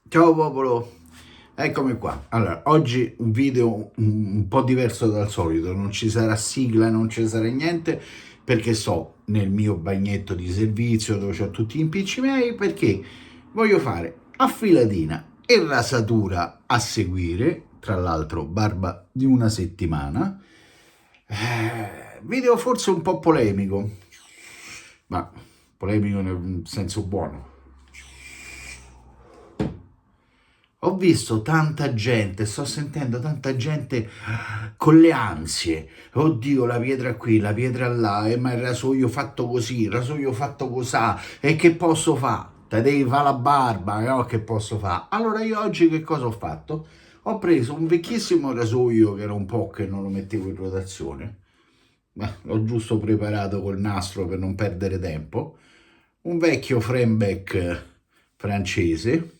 Ciao popolo, eccomi qua. Allora, oggi un video un po' diverso dal solito, non ci sarà sigla, non ci sarà niente, perché sto nel mio bagnetto di servizio dove ho tutti gli impicci miei, perché voglio fare affilatina e rasatura a seguire, tra l'altro barba di una settimana. Video forse un po' polemico, ma polemico nel senso buono. Ho visto tanta gente, sto sentendo tanta gente con le ansie. Oddio, la pietra qui, la pietra là, ma il rasoio fatto così, il rasoio fatto cosà, e che posso fare? Te devi fare la barba, no? Che posso fare? Allora io oggi che cosa ho fatto? Ho preso un vecchissimo rasoio che era un po' che non lo mettevo in rotazione, ma l'ho giusto preparato col nastro per non perdere tempo. Un vecchio Frameback francese,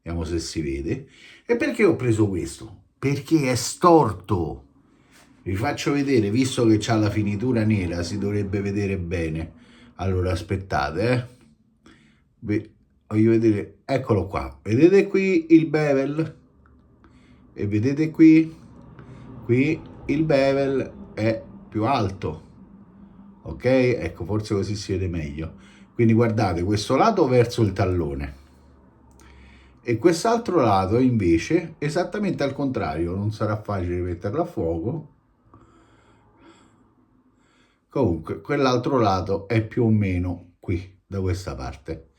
vediamo se si vede. E perché ho preso questo? Perché è storto. Vi faccio vedere, visto che c'ha la finitura nera, si dovrebbe vedere bene. Allora aspettate, voglio vedere, eccolo qua. Vedete qui il bevel? E vedete qui il bevel è più alto. Ok? Ecco, forse così si vede meglio. Quindi guardate, questo lato verso il tallone e quest'altro lato invece esattamente al contrario. Non sarà facile metterlo a fuoco. Comunque quell'altro lato è più o meno qui, da questa parte,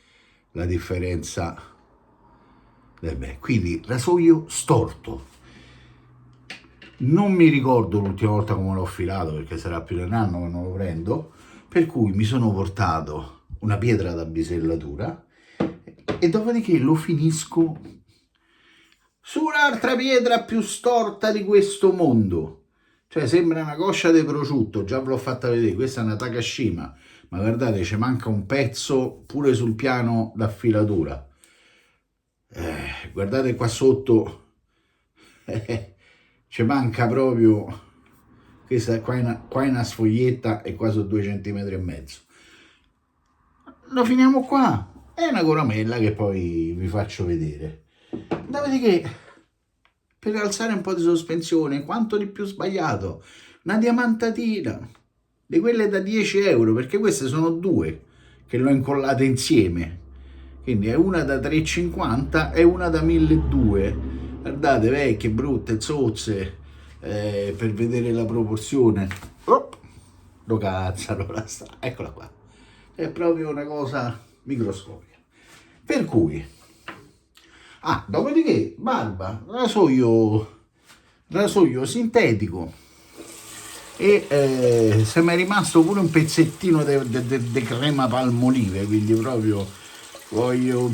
la differenza del bene. Quindi rasoio storto. Non mi ricordo l'ultima volta come l'ho filato, perché sarà più di un anno che non lo prendo, per cui mi sono portato una pietra da bisellatura e dopodiché lo finisco su un'altra pietra più storta di questo mondo. Cioè sembra una coscia di prosciutto, già ve l'ho fatta vedere, questa è una Takashima, ma guardate, ci manca un pezzo pure sul piano d'affilatura. Guardate qua sotto, ci manca proprio, questa qua è una sfoglietta e qua sono 2,5 cm. Lo finiamo qua, è una coramella che poi vi faccio vedere. Dopodiché, per alzare un po' di sospensione, quanto di più sbagliato, una diamantatina, di quelle da 10 euro, perché queste sono due che l'ho incollate insieme, quindi è una da 3,50 e una da 1.200. Guardate, vecchie, brutte, zozze, per vedere la proporzione. Oh, lo cazzano, eccola qua. È proprio una cosa microscopica. Per cui, dopodiché, barba, rasoio sintetico, e se mi è rimasto pure un pezzettino di crema palmolive, quindi proprio voglio,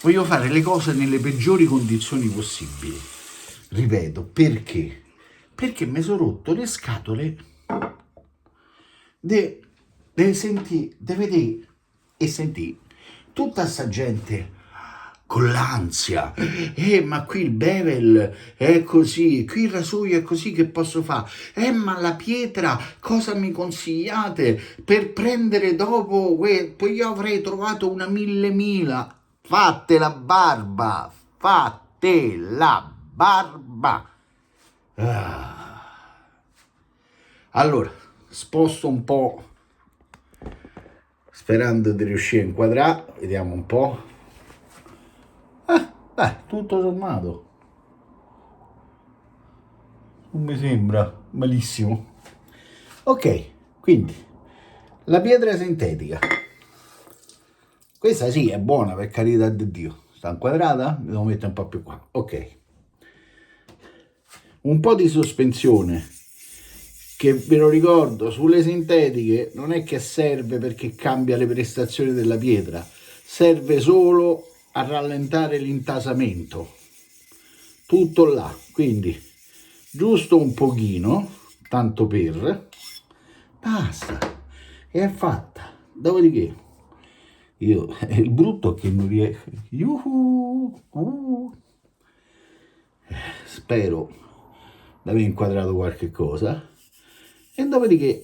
voglio fare le cose nelle peggiori condizioni possibili. Ripeto, perché? Perché mi sono rotto le scatole de sentire, de vedere e sentire tutta sta gente con l'ansia. Ma qui il bevel è così, qui il rasoio è così, che posso fare? Ma la pietra cosa mi consigliate per prendere dopo? Poi io avrei trovato una mille. Fatte la barba, fate la barba. Allora, sposto un po', sperando di riuscire a inquadrare, vediamo un po'. Tutto sommato non mi sembra malissimo. Ok, quindi la pietra sintetica, questa sì è buona, per carità di Dio. Sta inquadrata? Mi devo mettere un po' più qua. Ok, un po' di sospensione, che ve lo ricordo, sulle sintetiche non è che serve perché cambia le prestazioni della pietra, serve solo a rallentare l'intasamento, tutto là. Quindi giusto un pochino, tanto per, basta, e è fatta. Dopodiché il brutto è che non riesco, spero di aver inquadrato qualche cosa. E dopodiché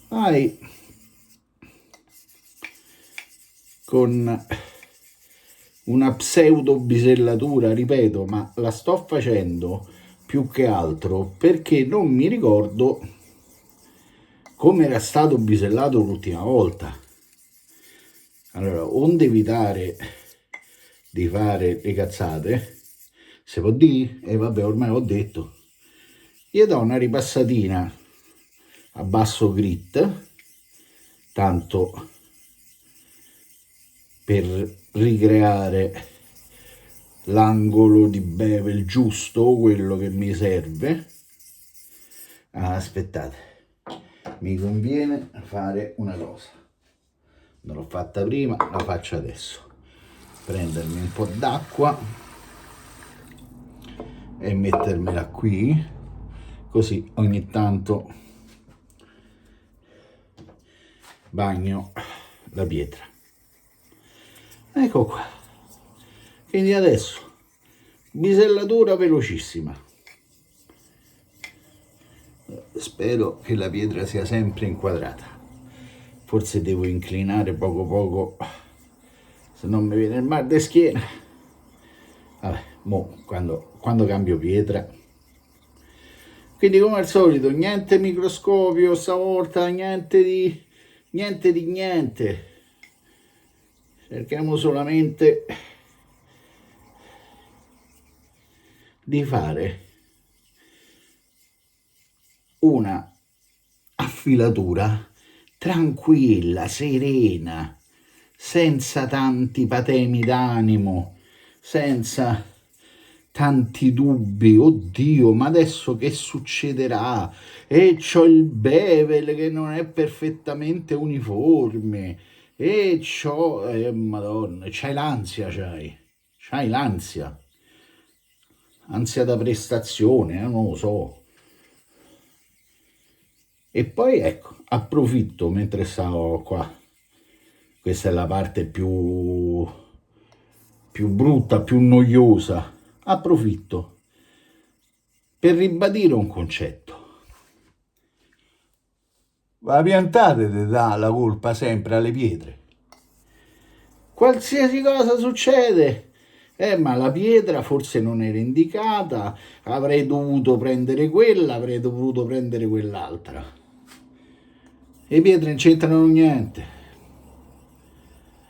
hai con una pseudo bisellatura, ripeto, ma la sto facendo più che altro perché non mi ricordo come era stato bisellato l'ultima volta. Allora, onde evitare di fare le cazzate, se può dire, e vabbè, ormai ho detto, io do una ripassatina a basso grit, tanto per ricreare l'angolo di bevel giusto, quello che mi serve. Aspettate, mi conviene fare una cosa, non l'ho fatta prima, la faccio adesso. Prendermi un po' d'acqua e mettermela qui, così ogni tanto bagno la pietra. Ecco qua. Quindi adesso bisellatura velocissima. Spero che la pietra sia sempre inquadrata. Forse devo inclinare poco poco, se non mi viene il mal di schiena. Vabbè, mo quando cambio pietra. Quindi come al solito niente microscopio stavolta, niente di niente. Cerchiamo solamente di fare una affilatura tranquilla, serena, senza tanti patemi d'animo, senza tanti dubbi. Oddio, ma adesso che succederà? E c'ho il bevel che non è perfettamente uniforme, e c'ho, madonna, c'hai l'ansia, c'hai l'ansia, ansia da prestazione, non lo so. E poi ecco, approfitto mentre stavo qua, questa è la parte più brutta, più noiosa, approfitto per ribadire un concetto. La piantate ti dà la colpa sempre alle pietre. Qualsiasi cosa succede, ma la pietra forse non era indicata, avrei dovuto prendere quella, avrei dovuto prendere quell'altra. Le pietre non c'entrano niente,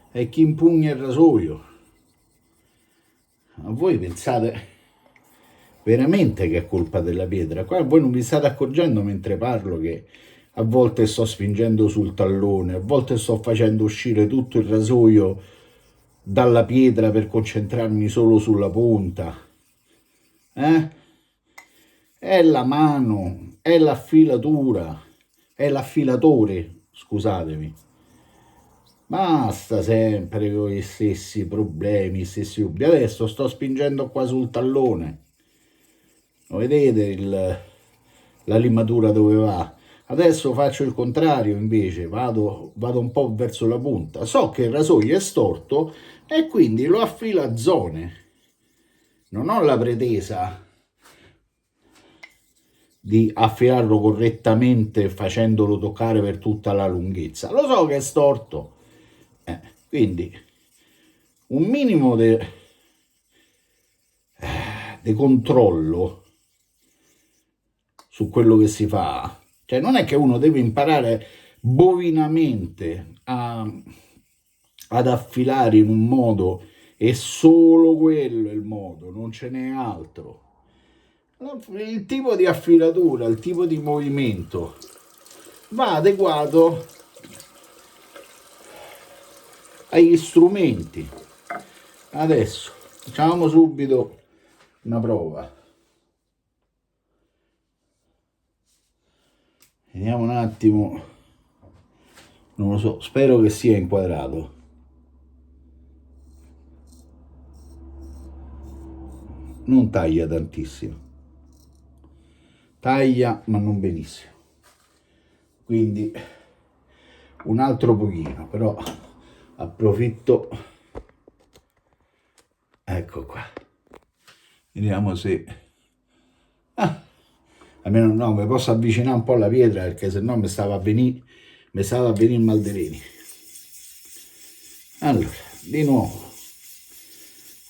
è chi impugna il rasoio. Ma voi pensate veramente che è colpa della pietra? Qua voi non vi state accorgendo mentre parlo che a volte sto spingendo sul tallone, a volte sto facendo uscire tutto il rasoio dalla pietra per concentrarmi solo sulla punta. È la mano, è l'affilatura, è l'affilatore, scusatemi. Basta sempre con gli stessi problemi, stessi dubbi. Adesso sto spingendo qua sul tallone. Lo vedete la limatura dove va? Adesso faccio il contrario invece, vado un po' verso la punta. So che il rasoio è storto e quindi lo affilo a zone. Non ho la pretesa di affilarlo correttamente facendolo toccare per tutta la lunghezza. Lo so che è storto. Quindi un minimo di controllo su quello che si fa. Cioè non è che uno deve imparare bovinamente ad affilare in un modo e solo quello è il modo, non ce n'è altro. Il tipo di affilatura, il tipo di movimento va adeguato agli strumenti. Adesso facciamo subito una prova. Vediamo un attimo, non lo so, spero che sia inquadrato. Non taglia tantissimo, taglia ma non benissimo, quindi un altro pochino, però approfitto. Ecco qua, vediamo se almeno no, mi posso avvicinare un po' alla pietra, perché se no mi stava a venire il mal di reni. Allora, di nuovo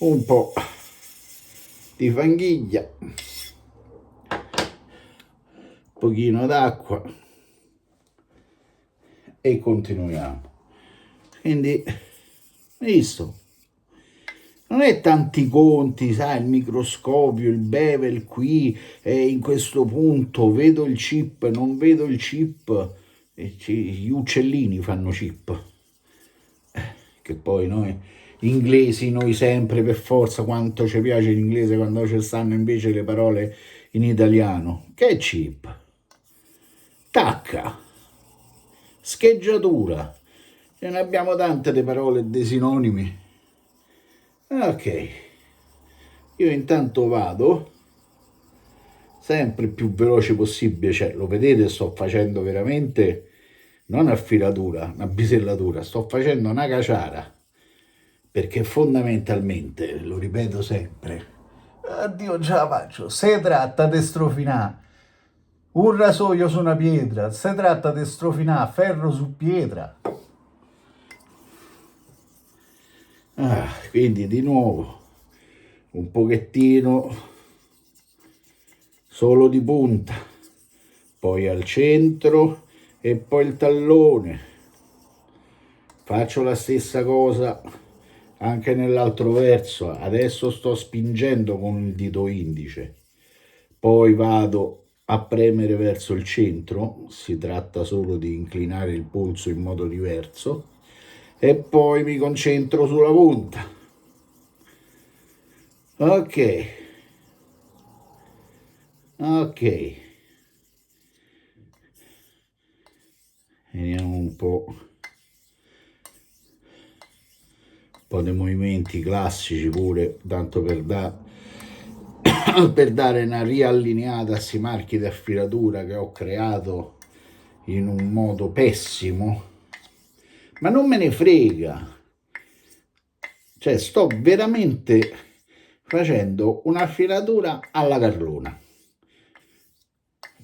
un po' di fanghiglia, un pochino d'acqua e continuiamo. Quindi, visto, non è tanti conti, sai, il microscopio, il bevel qui, e in questo punto vedo il chip, non vedo il chip, e gli uccellini fanno chip, che poi noi inglesi, noi sempre per forza, quanto ci piace l'inglese quando ci stanno invece le parole in italiano. Che è chip? Tacca, scheggiatura, ce ne abbiamo tante di parole e dei sinonimi. Ok, io intanto vado sempre più veloce possibile, cioè lo vedete, sto facendo veramente non a filatura, una bisellatura, sto facendo una caciara, perché fondamentalmente, lo ripeto sempre, addio già la faccio, si tratta di strofinare un rasoio su una pietra, si tratta di strofinare ferro su pietra. Quindi di nuovo un pochettino solo di punta, poi al centro e poi il tallone. Faccio la stessa cosa anche nell'altro verso. Adesso sto spingendo con il dito indice, poi vado a premere verso il centro, si tratta solo di inclinare il polso in modo diverso, e poi mi concentro sulla punta. Ok, vediamo un po' dei movimenti classici pure, tanto per dare una riallineata a questi marchi di affilatura che ho creato in un modo pessimo, ma non me ne frega, cioè sto veramente facendo un'affilatura alla carlona,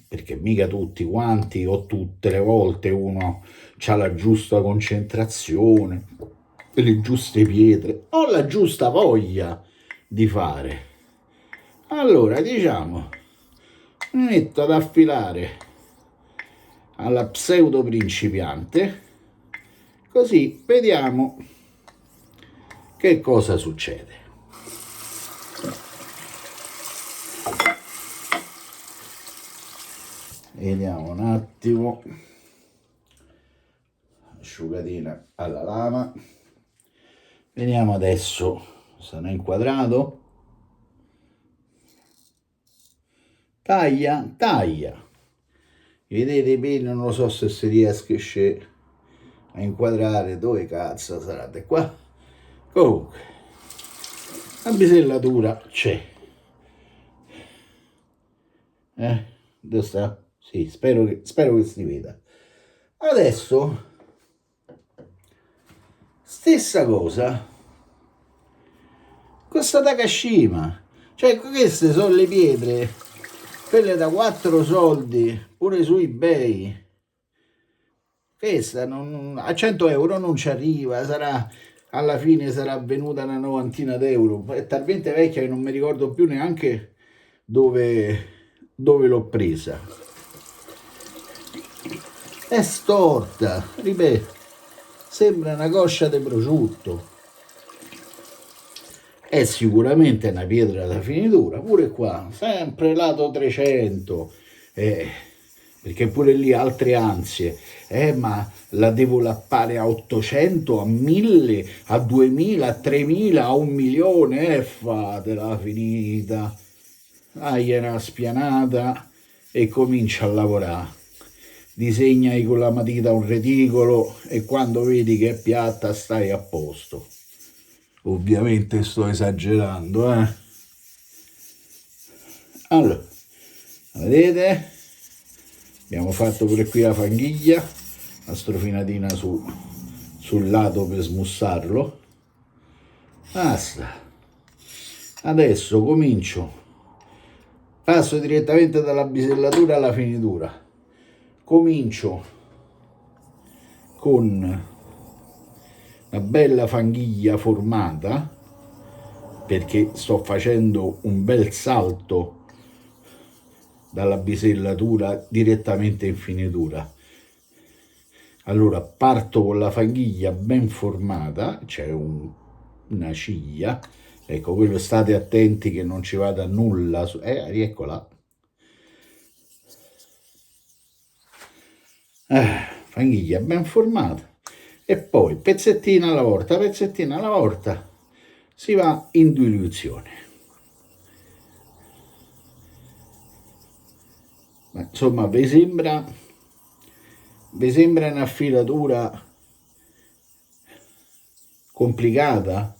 perché mica tutti quanti o tutte le volte uno ha la giusta concentrazione, le giuste pietre o la giusta voglia di fare. Allora, diciamo, mi metto ad affilare alla pseudo principiante, così vediamo che cosa succede. Vediamo un attimo, asciugatina alla lama. Vediamo adesso, sarà inquadrato. Taglia, taglia. Vedete i peli, non lo so se si riesce a inquadrare dove cazzo sarate qua. Comunque, la bisellatura c'è. Dove sta? Sì, spero che si veda. Adesso, stessa cosa, questa Takashima. Cioè, queste sono le pietre, quelle da 4 soldi, pure su eBay. Questa a 100 euro non ci arriva, alla fine sarà venuta una novantina d'euro. È talmente vecchia che non mi ricordo più neanche dove l'ho presa. È storta, ripeto, sembra una coscia di prosciutto. È sicuramente una pietra da finitura, pure qua, sempre lato 300, perché pure lì altre ansie, ma la devo lappare a 800, a 1000, a 2000, a 3000, a 1.000.000, fatela finita. Una spianata e comincia a lavorare. Disegnai con la matita un reticolo e quando vedi che è piatta stai a posto. Ovviamente sto esagerando, Allora, vedete? Abbiamo fatto pure qui la fanghiglia, la strofinatina sul lato per smussarlo. Basta. Adesso passo direttamente dalla bisellatura alla finitura. Comincio con una bella fanghiglia formata, perché sto facendo un bel salto dalla bisellatura direttamente in finitura. Allora parto con la fanghiglia ben formata, c'è una ciglia, ecco, quello state attenti che non ci vada nulla, eccola. Fanghiglia ben formata, e poi pezzettina alla volta si va in diluizione. Ma insomma, vi sembra un'affilatura complicata,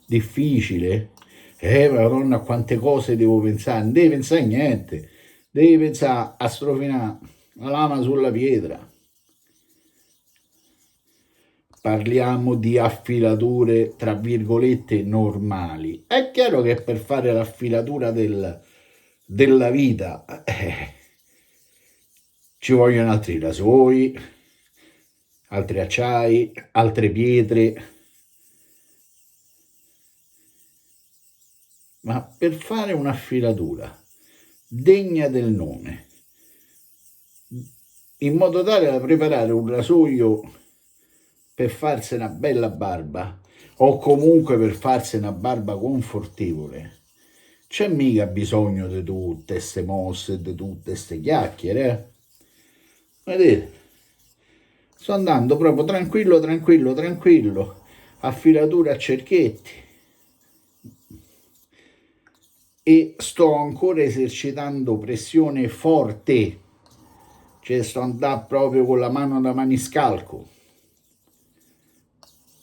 difficile? Madonna, quante cose devo pensare. Non devi pensare a niente, devi pensare a strofinare la lama sulla pietra. Parliamo di affilature tra virgolette normali. È chiaro che per fare l'affilatura della vita ci vogliono altri rasoi, altri acciai, altre pietre, ma per fare un'affilatura degna del nome, in modo tale da preparare un rasoio per farsi una bella barba, o comunque per farsi una barba confortevole, c'è mica bisogno di tutte queste mosse, di tutte queste chiacchiere, Vedete? Sto andando proprio tranquillo, tranquillo, tranquillo, affilatura a cerchietti, e sto ancora esercitando pressione forte, cioè sto andando proprio con la mano da maniscalco.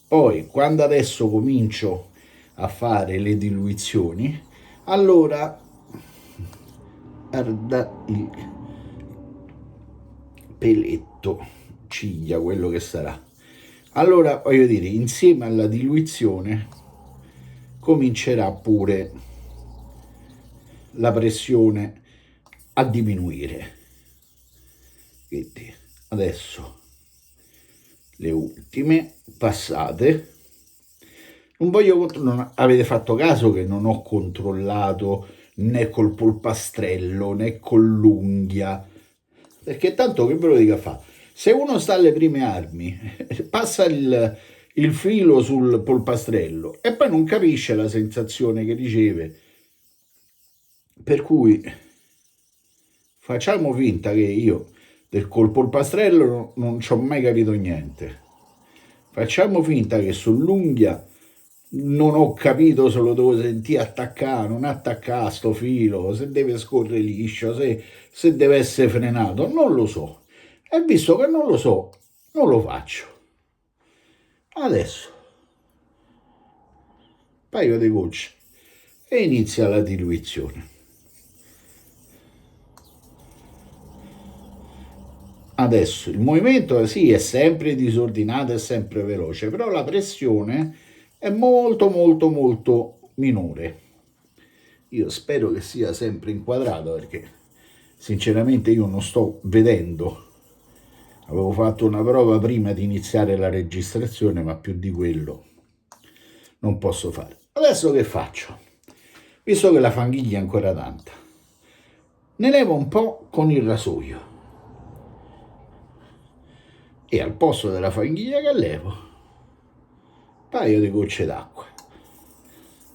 Poi quando adesso comincio a fare le diluizioni, allora guarda il peletto, ciglia, quello che sarà. Allora, voglio dire, insieme alla diluizione comincerà pure la pressione a diminuire. Quindi adesso le ultime passate. Non voglio, non avete fatto caso che non ho controllato né col polpastrello né con l'unghia, perché tanto che ve lo dica fa, se uno sta alle prime armi passa il filo sul polpastrello e poi non capisce la sensazione che riceve, per cui facciamo finta che io col polpastrello non ci ho mai capito niente, facciamo finta che sull'unghia non ho capito se lo devo sentire attaccare, non attaccare sto filo, se deve scorrere liscio, se deve essere frenato, non lo so. E visto che non lo so, non lo faccio. Adesso, un paio di gocce e inizia la diluizione. Adesso il movimento sì è sempre disordinato, è sempre veloce, però la pressione è molto molto molto minore. Io spero che sia sempre inquadrato, perché sinceramente io non sto vedendo. Avevo fatto una prova prima di iniziare la registrazione, ma più di quello non posso fare. Adesso che faccio? Visto che la fanghiglia è ancora tanta, ne levo un po' con il rasoio e al posto della fanghiglia che levo, un paio di gocce d'acqua.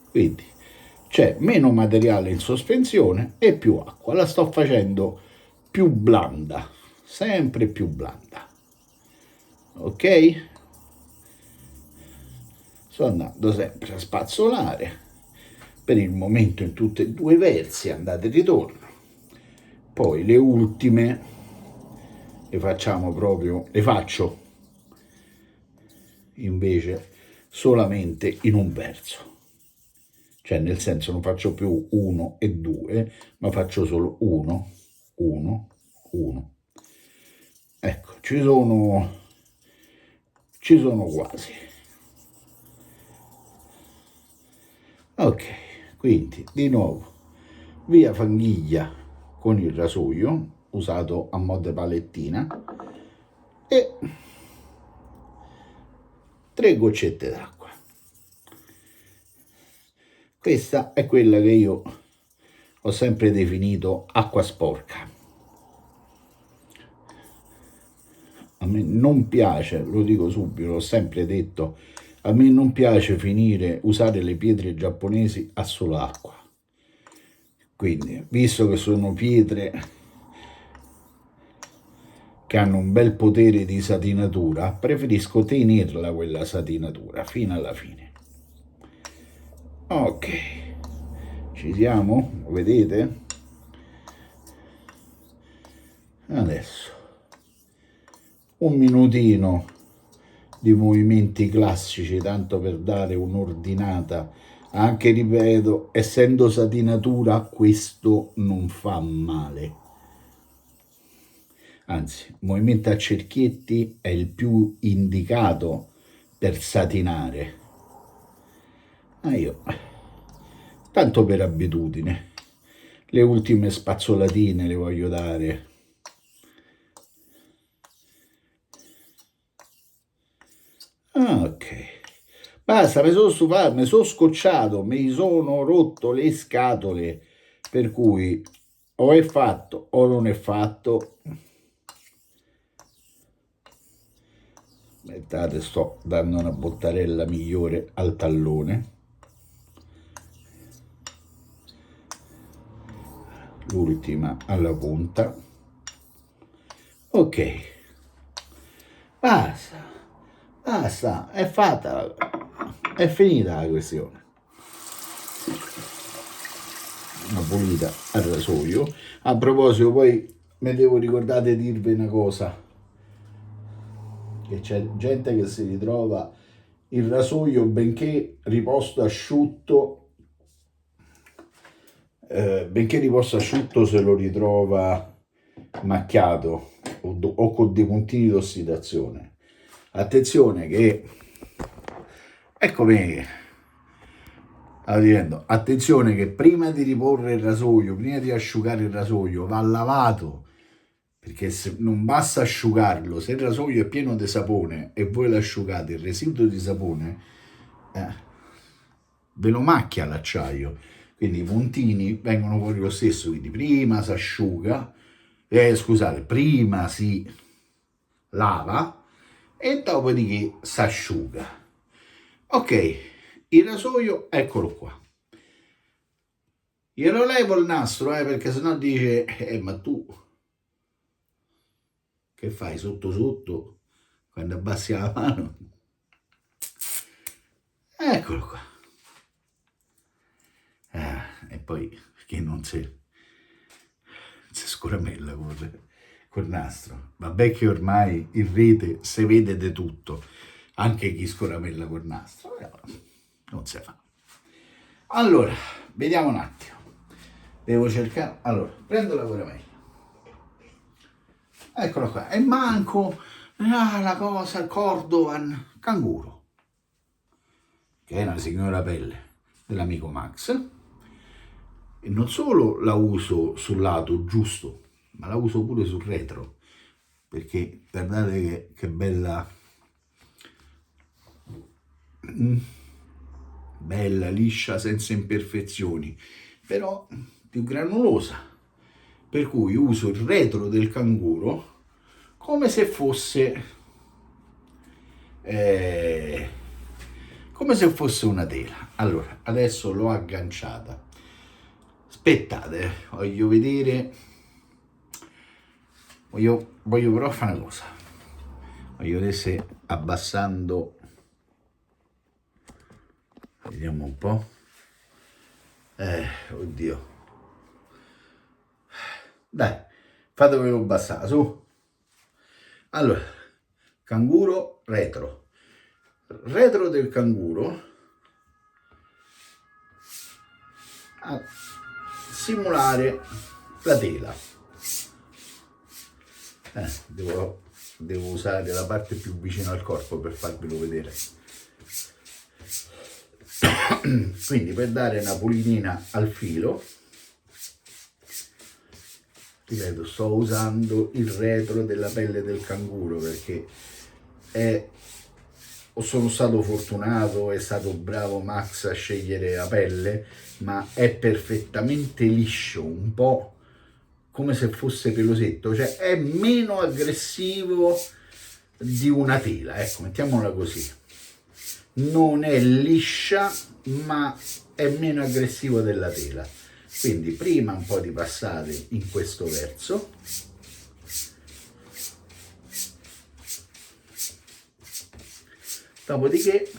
Quindi c'è meno materiale in sospensione e più acqua. La sto facendo più blanda, sempre più blanda. Ok? Sto andando sempre a spazzolare, per il momento in tutti e due i versi, andate e ritorno. Poi le ultime le facciamo proprio, le faccio invece solamente in un verso, cioè nel senso non faccio più 1 e 2, ma faccio solo 1, 1, 1. Ecco, ci sono quasi. Ok, quindi di nuovo via fanghiglia con il rasoio usato a mo' di palettina e 3 goccette d'acqua. Questa è quella che io ho sempre definito acqua sporca. A me non piace, lo dico subito, l'ho sempre detto, a me non piace usare le pietre giapponesi a solo acqua. Quindi, visto che sono pietre che hanno un bel potere di satinatura, preferisco tenerla quella satinatura fino alla fine. Ok, ci siamo? Lo vedete? Adesso un minutino di movimenti classici, tanto per dare un'ordinata. Anche, ripeto, essendo satinatura, questo non fa male. Anzi, il movimento a cerchietti è il più indicato per satinare. Ma io, tanto per abitudine, le ultime spazzolatine le voglio dare. Ok, basta, mi sono stufato, mi sono scocciato, mi sono rotto le scatole, per cui o è fatto o non è fatto. Aspettate, sto dando una bottarella migliore al tallone. L'ultima alla punta. Ok, basta, è fatta, è finita la questione. Una pulita al rasoio. A proposito, poi mi devo ricordare di dirvi una cosa, che c'è gente che si ritrova il rasoio, benché riposto asciutto, se lo ritrova macchiato o con dei puntini d'ossidazione. Attenzione che, eccomi, attenzione che prima di riporre il rasoio, prima di asciugare il rasoio, va lavato, perché se non basta asciugarlo, se il rasoio è pieno di sapone e voi l'asciugate, il residuo di sapone ve lo macchia l'acciaio, quindi i puntini vengono fuori lo stesso, quindi prima si asciuga, prima si lava e dopodiché si asciuga. Ok, il rasoio eccolo qua. Glielo levo il nastro, perché sennò dice, ma tu che fai sotto sotto quando abbassi la mano? Eccolo qua. E poi perché non si scoramella col nastro. Vabbè che ormai in rete si vede di tutto, anche chi scoramella col nastro, però non si fa. Allora, vediamo un attimo. Devo cercare, allora, prendo la coramella. Eccola qua, e manco la cosa, il Cordovan canguro, che è una signora pelle dell'amico Max, e non solo la uso sul lato giusto, ma la uso pure sul retro, perché guardate che bella, bella, liscia, senza imperfezioni, però più granulosa, per cui uso il retro del canguro come se fosse una tela. Allora, adesso l'ho agganciata. Aspettate, voglio vedere, voglio però fare una cosa. Voglio vedere se abbassando, vediamo un po'. Oddio. Dai, fatemelo abbassare, su. Allora, canguro retro. Retro del canguro a simulare la tela. Devo usare la parte più vicina al corpo per farvelo vedere. Quindi per dare una pulitina al filo, ripeto, sto usando il retro della pelle del canguro perché è o sono stato fortunato, è stato bravo Max a scegliere la pelle, ma è perfettamente liscio, un po' come se fosse pelosetto, cioè è meno aggressivo di una tela, ecco, mettiamola così. Non è liscia, ma è meno aggressivo della tela. Quindi prima un po' di passate in questo verso, dopodiché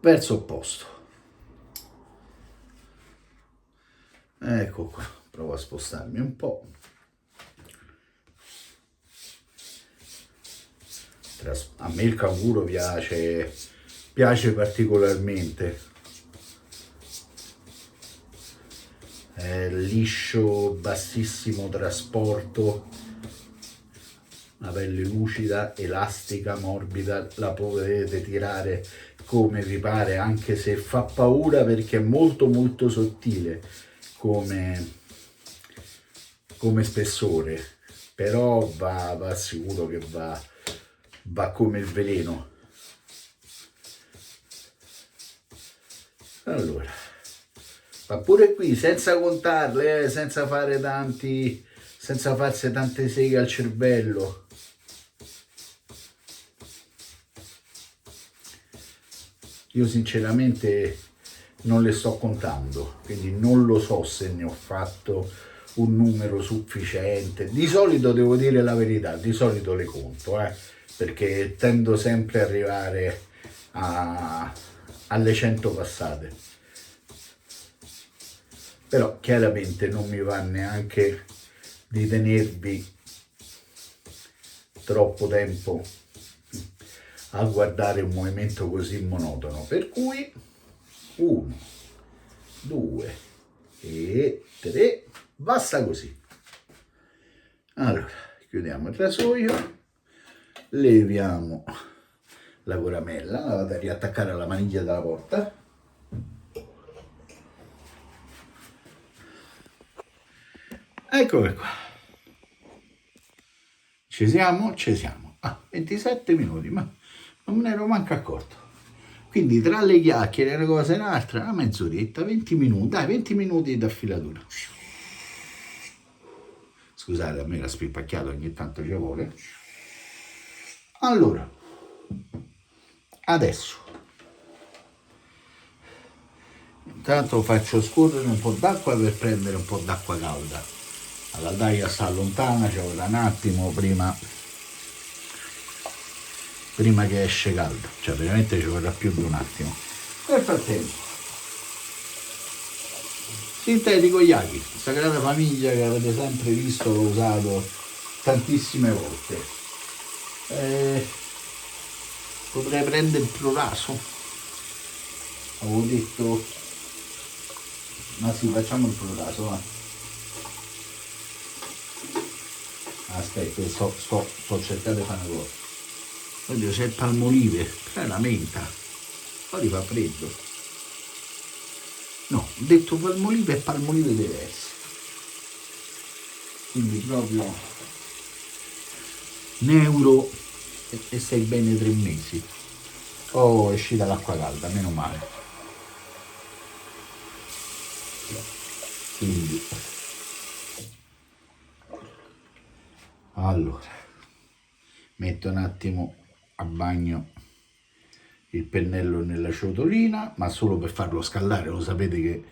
verso opposto. Ecco qua, provo a spostarmi un po'. A me il canguro piace particolarmente. È liscio, bassissimo trasporto, una pelle lucida, elastica, morbida, la potete tirare come vi pare, anche se fa paura perché è molto molto sottile come spessore, però va sicuro che va come il veleno. Allora, ma pure qui senza contarle, senza farsi tante seghe al cervello. Io sinceramente non le sto contando, quindi non lo so se ne ho fatto un numero sufficiente. Di solito devo dire la verità, di solito le conto, perché tendo sempre ad arrivare alle 100 passate. Però chiaramente non mi va neanche di tenervi troppo tempo a guardare un movimento così monotono, per cui 1, 2 e 3, basta così. Allora chiudiamo il rasoio, leviamo la coramella, la vado a riattaccare alla maniglia della porta. Eccole qua, ci siamo? 27 minuti, ma non me ne ero manco accorto. Quindi tra le chiacchiere e una cosa e un'altra, una mezz'oretta, 20 minuti, dai, 20 minuti di affilatura. Scusate, a me la spippacchiata ogni tanto ci vuole. Allora, adesso, intanto faccio scorrere un po' d'acqua per prendere un po' d'acqua calda. La caldaia sta lontana, ci vorrà un attimo prima che esce caldo, cioè veramente ci vorrà più di un attimo. Nel frattempo, sintetico Yaki, Sagrada Famiglia, che avete sempre visto, l'ho usato tantissime volte. Potrei prendere il Proraso, avevo detto, ma sì, facciamo il Proraso, va. Aspetta, sto cercando di fare una cosa. Oddio, c'è il Palmolive, però è la menta, poi fa freddo. No, ho detto Palmolive e Palmolive diverse. Quindi proprio neuro e stai bene 3 mesi. Oh, è uscita l'acqua calda, meno male. Quindi, allora, metto un attimo a bagno il pennello nella ciotolina, ma solo per farlo scaldare. Lo sapete che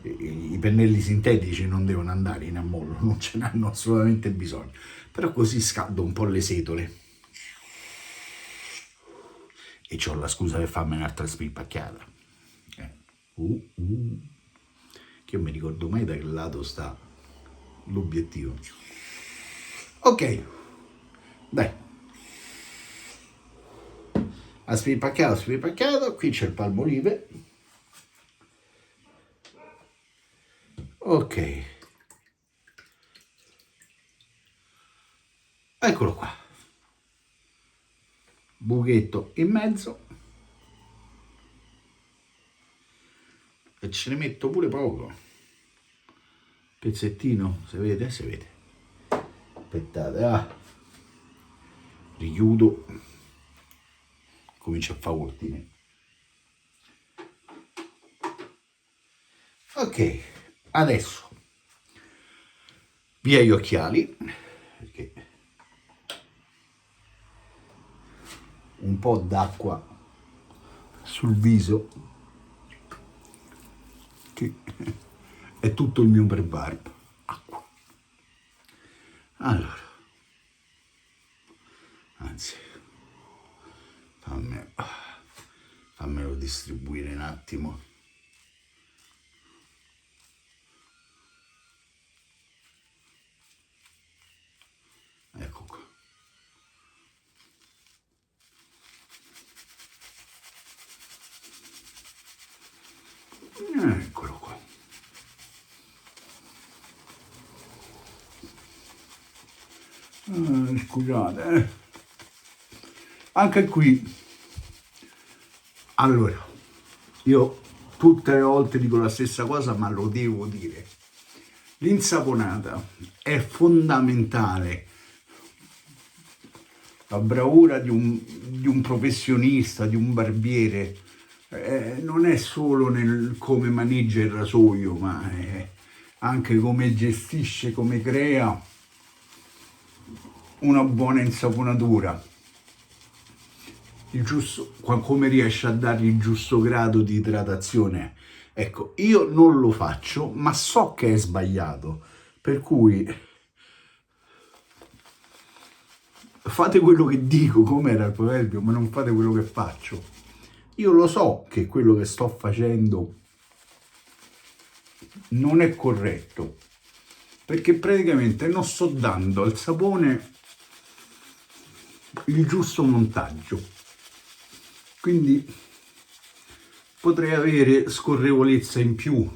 i pennelli sintetici non devono andare in ammollo, non ce n'hanno assolutamente bisogno, però così scaldo un po' le setole e ho la scusa per farmi un'altra spilpacchiata. Che io mi ricordo mai da che lato sta l'obiettivo. Ok, dai, ha spilpacchiato, qui c'è il Palmolive. Ok, eccolo qua, buchetto in mezzo, e ce ne metto pure poco, pezzettino, si vede? Aspettate, richiudo, comincio a fare ordine. Ok, adesso via gli occhiali, perché un po' d'acqua sul viso, che è tutto il mio prebarbo. Acqua. Allora, anzi, fammelo distribuire un attimo. Ecco qua. Eccolo qua. Scusate, anche qui, allora, io tutte le volte dico la stessa cosa, ma lo devo dire. L'insaponata è fondamentale. La bravura di un professionista, di un barbiere, non è solo nel come maneggia il rasoio, ma è anche come gestisce, come crea una buona insaponatura, il giusto, come riesce a dargli il giusto grado di idratazione. Ecco, io non lo faccio, ma so che è sbagliato, per cui fate quello che dico, come era il proverbio, ma non fate quello che faccio. Io lo so che quello che sto facendo non è corretto, perché praticamente non sto dando al sapone il giusto montaggio, quindi potrei avere scorrevolezza in più,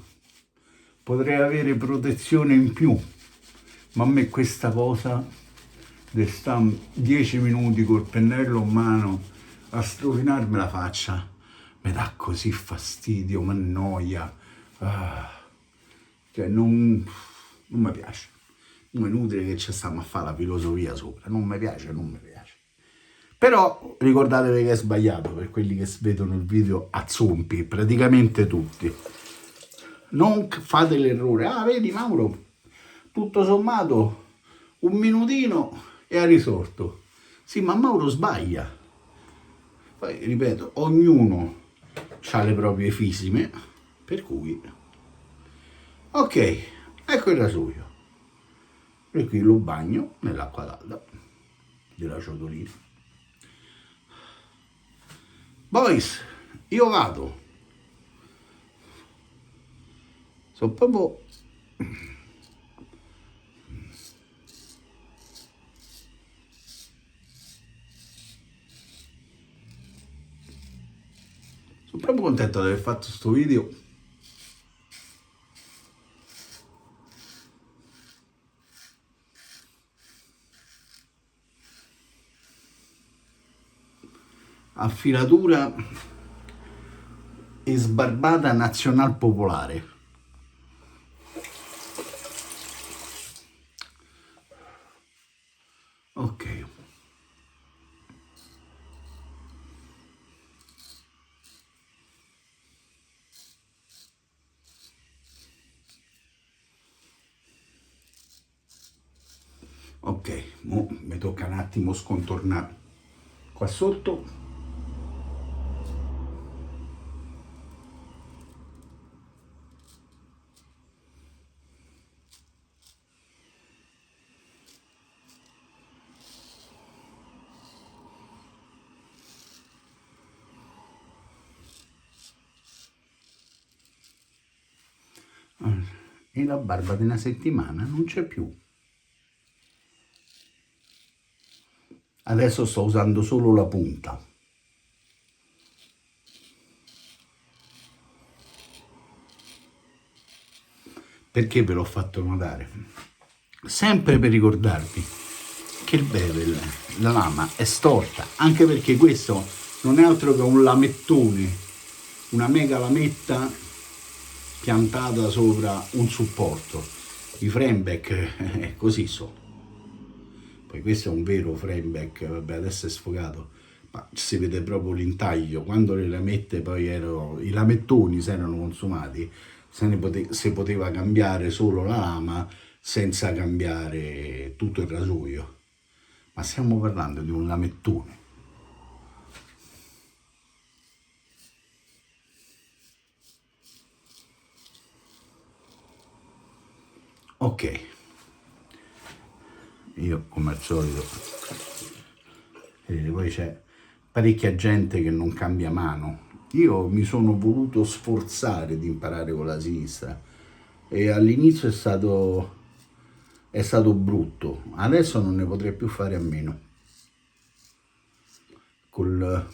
potrei avere protezione in più, ma a me questa cosa di stare 10 minuti col pennello in mano a strofinarmi la faccia mi dà così fastidio, mi annoia, cioè non mi piace. Non è inutile che ci stiamo a fare la filosofia sopra, non mi piace. Però ricordatevi che è sbagliato, per quelli che vedono il video a zompi, praticamente tutti. Non fate l'errore, vedi Mauro, tutto sommato un minutino e ha risolto. Sì, ma Mauro sbaglia. Poi, ripeto, ognuno ha le proprie fisime, per cui... Ok, ecco il rasoio. E qui lo bagno nell'acqua calda della ciotolina. Boys, io vado. Sono proprio... Sono proprio contento di aver fatto questo video. Affilatura e sbarbata nazional popolare. Ok. Ok, mo mi tocca un attimo scontornare qua sotto. E la barba di una settimana non c'è più. Adesso sto usando solo la punta. Perché ve l'ho fatto notare? Sempre per ricordarvi che il bevel, la lama, è storta, anche perché questo non è altro che un lamettone, una mega lametta piantata sopra un supporto. I frameback così sono. Poi questo è un vero frame-back, vabbè adesso è sfogato, ma si vede proprio l'intaglio. Quando le lamette poi erano, i lamettoni si erano consumati, si poteva cambiare solo la lama senza cambiare tutto il rasoio. Ma stiamo parlando di un lamettone. Ok, io come al solito, poi c'è parecchia gente che non cambia mano. Io mi sono voluto sforzare di imparare con la sinistra e all'inizio è stato brutto, adesso non ne potrei più fare a meno. Col...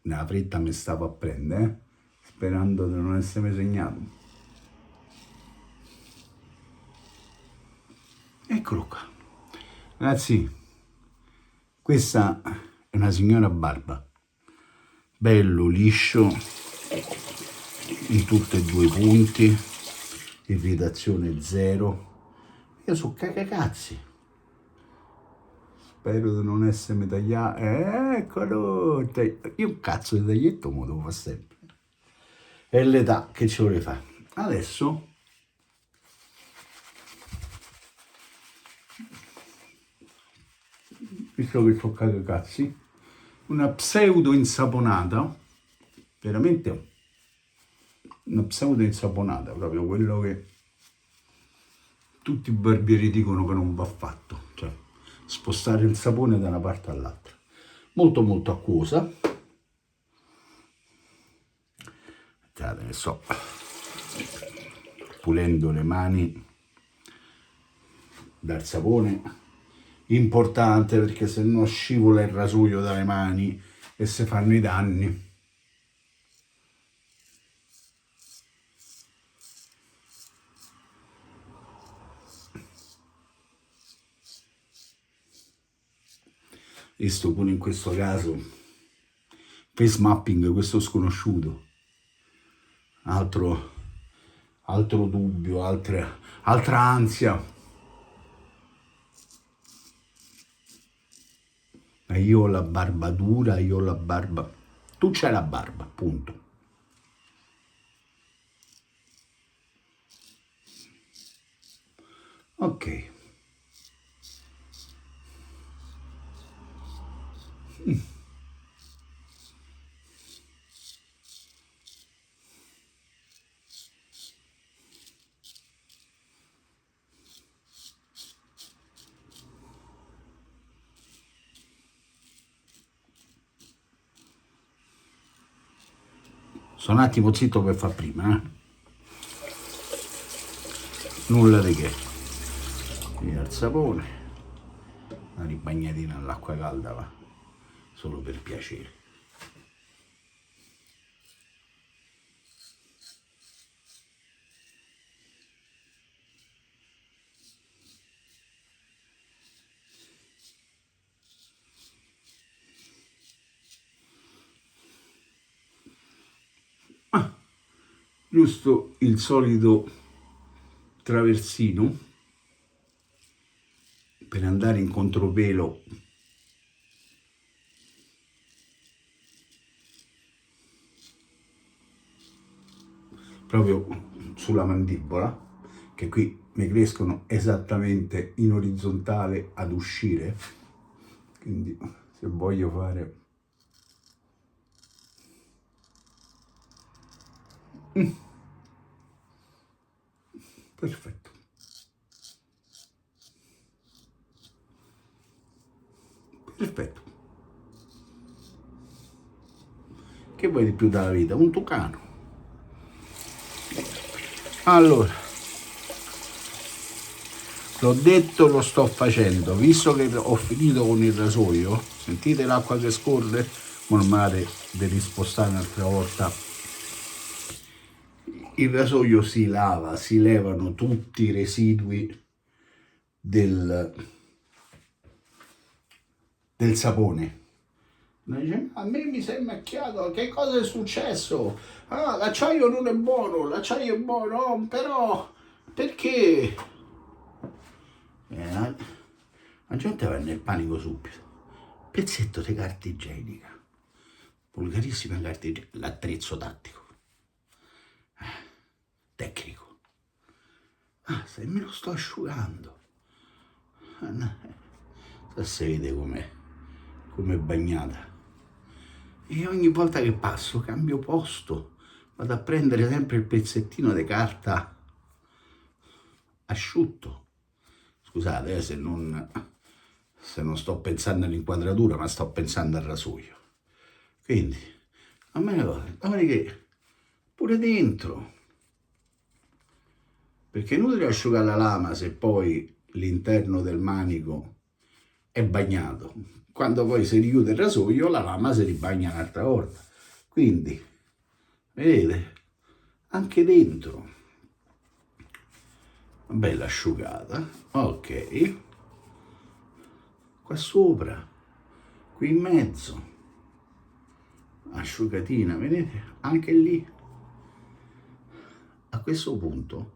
nella fretta mi stavo a prendere, sperando di non essermi segnato. Eccolo qua. Ragazzi, questa è una signora barba. Bello, liscio, in tutti e due i punti, irritazione zero. Io sono cagacazzi. Spero di non essermi tagliato. Eccolo! Io un cazzo di taglietto me lo devo fare sempre. È l'età che ci vuole fare. Adesso visto che sono cagacazzi, una pseudo insaponata, veramente una pseudo insaponata, proprio quello che tutti i barbieri dicono che non va fatto, cioè spostare il sapone da una parte all'altra. Molto molto acquosa. Ne sto pulendo le mani dal sapone, importante perché se no scivola il rasoio dalle mani e si fanno i danni. Visto pure in questo caso face mapping, questo sconosciuto, altro dubbio, altra ansia. Ma io ho la barba dura, io ho la barba, tu c'hai la barba, punto. Ok. Sono un attimo zitto per far prima, nulla di che. Via il sapone, una ribagnatina all'acqua calda va, solo per piacere. Giusto il solito traversino per andare in contropelo proprio sulla mandibola, che qui mi crescono esattamente in orizzontale ad uscire, quindi se voglio fare perfetto. Perfetto. Che vuoi di più dalla vita? Un tucano. Allora, l'ho detto, lo sto facendo. Visto che ho finito con il rasoio, sentite l'acqua che scorre? Normale, devi spostare un'altra volta. Il rasoio si lava, si levano tutti i residui del sapone. Dice, a me mi sei macchiato, che cosa è successo? Ah, l'acciaio non è buono, l'acciaio è buono, però perché? La gente va nel panico subito. Pezzetto di carta igienica, vulgarissima carta igienica, l'attrezzo tattico, tecnico. Ah, se me lo sto asciugando. Ah, no. Si vede com'è bagnata. E ogni volta che passo cambio posto, vado a prendere sempre il pezzettino di carta asciutto. Scusate se non sto pensando all'inquadratura, ma sto pensando al rasoio. Quindi, a me ne va. Dopodiché, pure dentro. Perché è inutile asciugare la lama se poi l'interno del manico è bagnato. Quando poi si richiude il rasoio, la lama si ribagna un'altra volta. Quindi, vedete, anche dentro, bella asciugata. Ok, qua sopra, qui in mezzo, asciugatina, vedete? Anche lì. A questo punto,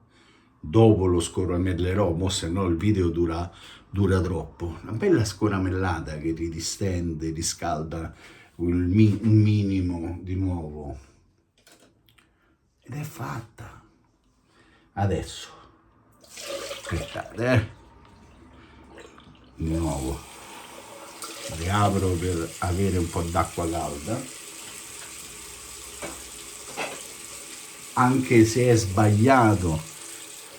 dopo lo scoromellerò, mo se no il video dura troppo, una bella scoramellata che ridistende, riscalda un minimo di nuovo, ed è fatta. Adesso aspettate, di nuovo riapro per avere un po' d'acqua calda, anche se è sbagliato,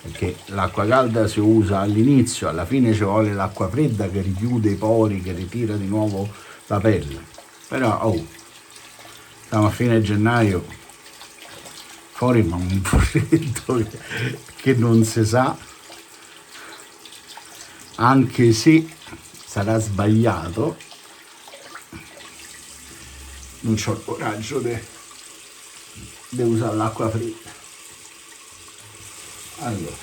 perché l'acqua calda si usa all'inizio, alla fine ci vuole l'acqua fredda che richiude i pori, che ritira di nuovo la pelle. Però siamo a fine gennaio, fuori ma un freddo che non si sa, anche se sarà sbagliato, non ho il coraggio di usare l'acqua fredda. Allora,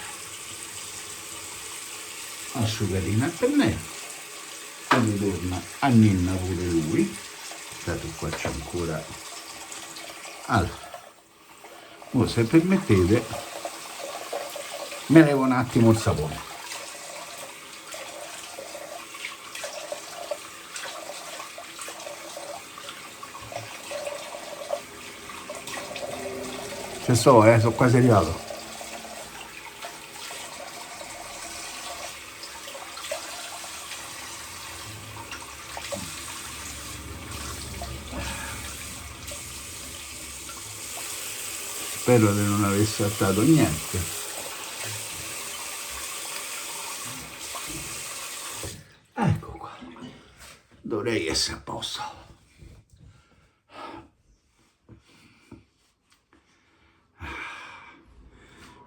asciugatina a pennello, e ritorna a ninna pure lui. Aspettate, qua c'è ancora. Allora, se permettete, me levo un attimo il sapone. Ci sto, sono quasi arrivato. Spero di non aver saltato niente. Ecco qua, dovrei essere a posto.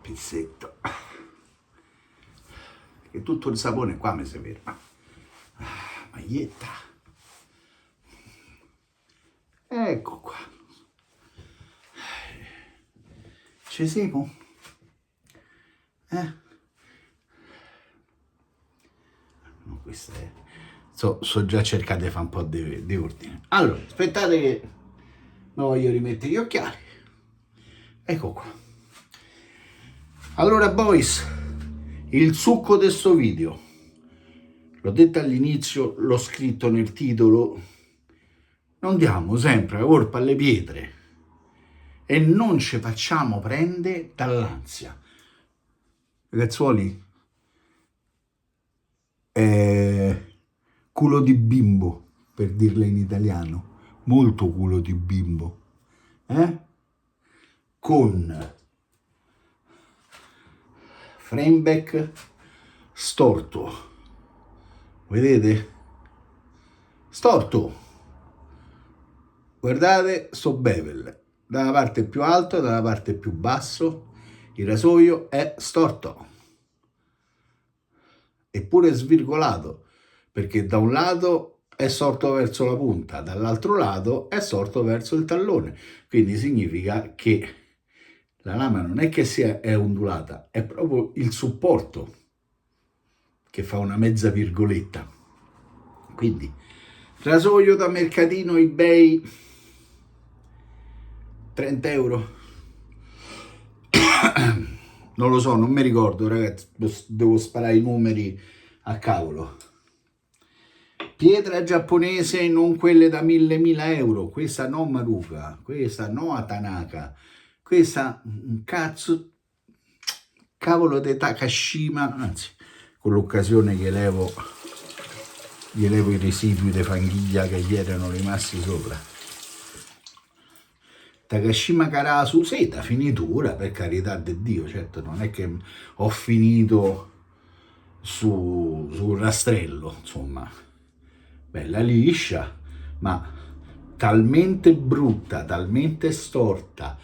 Pizzetto, che tutto il sapone qua mi si ferma. Maglietta, ecco qua. Ci siamo? No, queste so già cercate di fare un po' di ordine. Allora, aspettate che mi voglio rimettere gli occhiali. Ecco qua. Allora, boys, il succo di sto video, l'ho detto all'inizio, l'ho scritto nel titolo, non diamo sempre la colpa alle pietre e non ci facciamo prendere dall'ansia. Ragazzuoli, culo di bimbo, per dirla in italiano, molto culo di bimbo, con frameback storto, vedete? Storto, guardate sto bevel, dalla parte più alto, dalla parte più basso, il rasoio è storto, eppure svirgolato, perché da un lato è storto verso la punta, dall'altro lato è storto verso il tallone, quindi significa che la lama non è che è ondulata, è proprio il supporto che fa una mezza virgoletta. Quindi Rasoio da mercatino eBay, 30 euro. Non lo so, non mi ricordo, ragazzi, devo sparare i numeri a cavolo. Pietra giapponese, non quelle da 1000 euro, questa no Maruka, questa no a Tanaka, questa un cavolo di Takashima, anzi, con l'occasione gli elevo i residui di fanghiglia che gli erano rimasti sopra. Takashima Karasu, sì, da finitura, per carità di Dio, certo, non è che ho finito sul rastrello, insomma, bella liscia, ma talmente brutta, talmente storta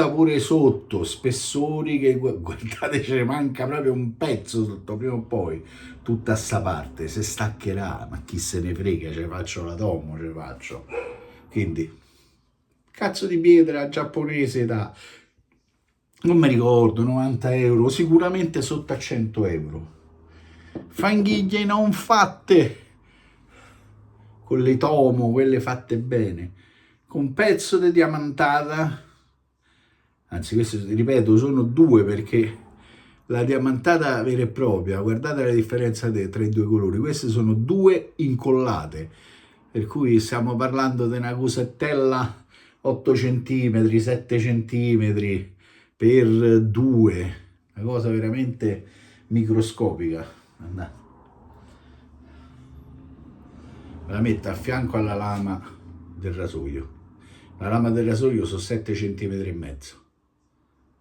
pure sotto, spessori che guardate, ce ne manca proprio un pezzo sotto, prima o poi tutta sta parte se staccherà, ma chi se ne frega, ce faccio la tomo, ce faccio. Quindi cazzo di pietra giapponese da, non mi ricordo, 90 euro, sicuramente sotto a 100 euro. Fanghiglie non fatte con le tomo, quelle fatte bene, con pezzo di diamantata, anzi queste, ripeto, sono due, perché la diamantata vera e propria, guardate la differenza tra i due colori, queste sono due incollate, per cui stiamo parlando di una cosettella 8 cm, 7 cm per due, una cosa veramente microscopica. Andate. La metto a fianco alla lama del rasoio. La lama del rasoio sono 7 cm e mezzo,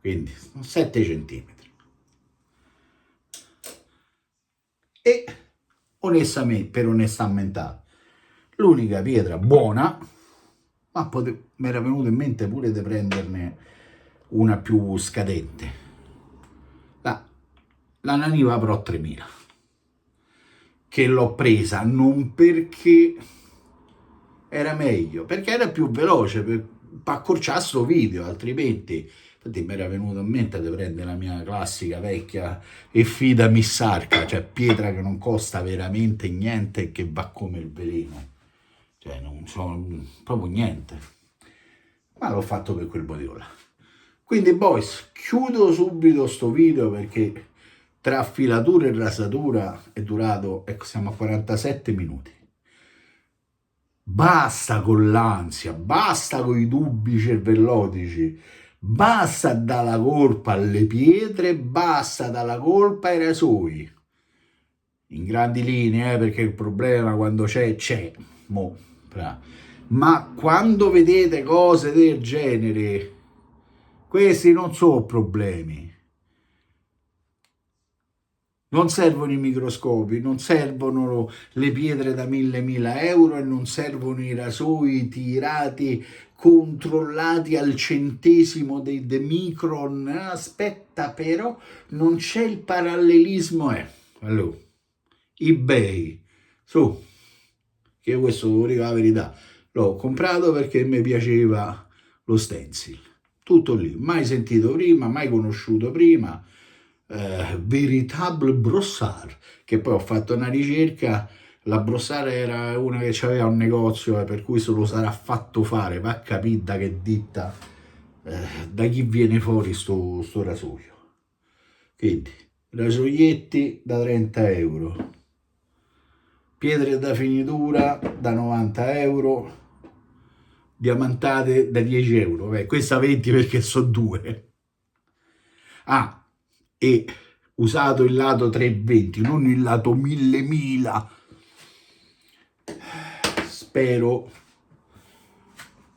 quindi sono 7 cm. E onestamente, per onestà mentale, l'unica pietra buona, ma mi era venuto in mente pure di prenderne una più scadente, la Naniva Pro 3000, che l'ho presa non perché era meglio, perché era più veloce, per accorciare sto video, altrimenti infatti mi era venuto in mente di prendere la mia classica vecchia Effida Missarca, cioè pietra che non costa veramente niente e che va come il veleno, cioè non so proprio niente, ma l'ho fatto per quel motivo là. Quindi boys, chiudo subito sto video perché tra filatura e rasatura è durato, ecco, siamo a 47 minuti. Basta con l'ansia, basta con i dubbi cervellotici, basta dare la colpa alle pietre, basta dare la colpa ai rasoi. In grandi linee, perché il problema quando c'è, ma quando vedete cose del genere, questi non sono problemi. Non servono i microscopi, non servono le pietre da 1000 euro e non servono i rasoi tirati, controllati al centesimo dei micron. Aspetta però, non c'è il parallelismo. Allora, eBay, su, che io questo devo dire la verità, l'ho comprato perché mi piaceva lo stencil. Tutto lì, mai sentito prima, mai conosciuto prima. Veritable Brossard, che poi ho fatto una ricerca, la Brossard era una che aveva un negozio, per cui se lo sarà fatto fare, va a capire da che ditta, da chi viene fuori sto rasoio. Quindi rasoietti da 30 euro, pietre da finitura da 90 euro, diamantate da 10 euro. Beh, questa 20 perché sono due. E usato il lato 320, non il lato 1000. Spero,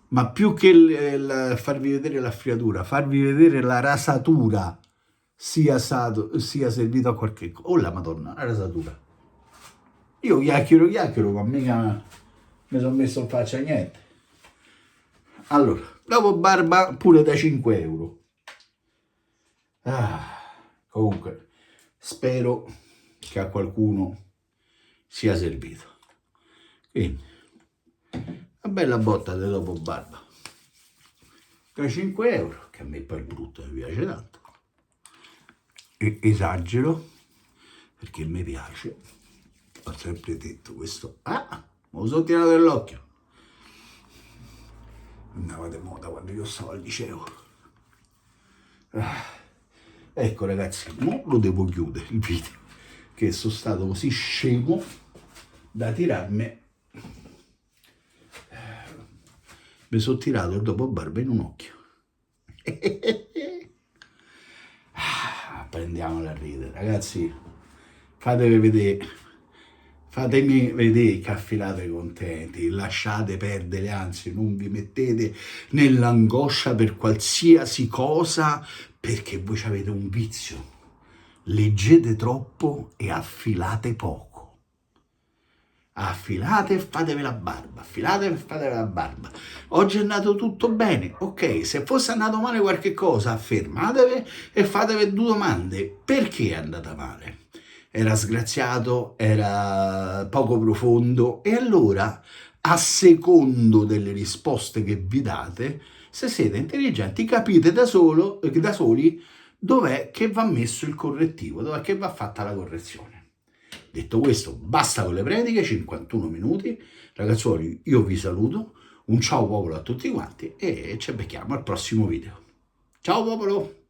ma più che farvi vedere la friatura, farvi vedere la rasatura sia servito a qualche cosa. Oh la madonna, la rasatura. Io chiacchiero, ma mica mi sono messo in faccia niente. Allora, dopo barba pure da 5 euro. Comunque, spero che a qualcuno sia servito. Quindi, una bella botta di dopo barba. Da 5 euro, che a me poi il brutto mi piace tanto. E esagero, perché mi piace. Ho sempre detto questo. me lo sono tirato dell'occhio. Andava di moda quando io stavo al liceo. Ecco ragazzi, mo lo devo chiudere il video, che sono stato così scemo da tirarmi. Mi sono tirato il dopo barba in un occhio. Prendiamola a ridere, ragazzi. Fatemi vedere che affilate contenti, lasciate perdere, anzi non vi mettete nell'angoscia per qualsiasi cosa, perché voi avete un vizio. Leggete troppo e affilate poco. Affilate e fatevi la barba, affilate e fatevi la barba. Oggi è andato tutto bene, ok, se fosse andato male qualche cosa, fermatevi e fatevi 2 domande. Perché è andata male? Era sgraziato, era poco profondo, e allora, a secondo delle risposte che vi date, se siete intelligenti, capite da soli dov'è che va messo il correttivo, dov'è che va fatta la correzione. Detto questo, basta con le prediche, 51 minuti. Ragazzuoli, io vi saluto, un ciao popolo a tutti quanti e ci becchiamo al prossimo video. Ciao popolo!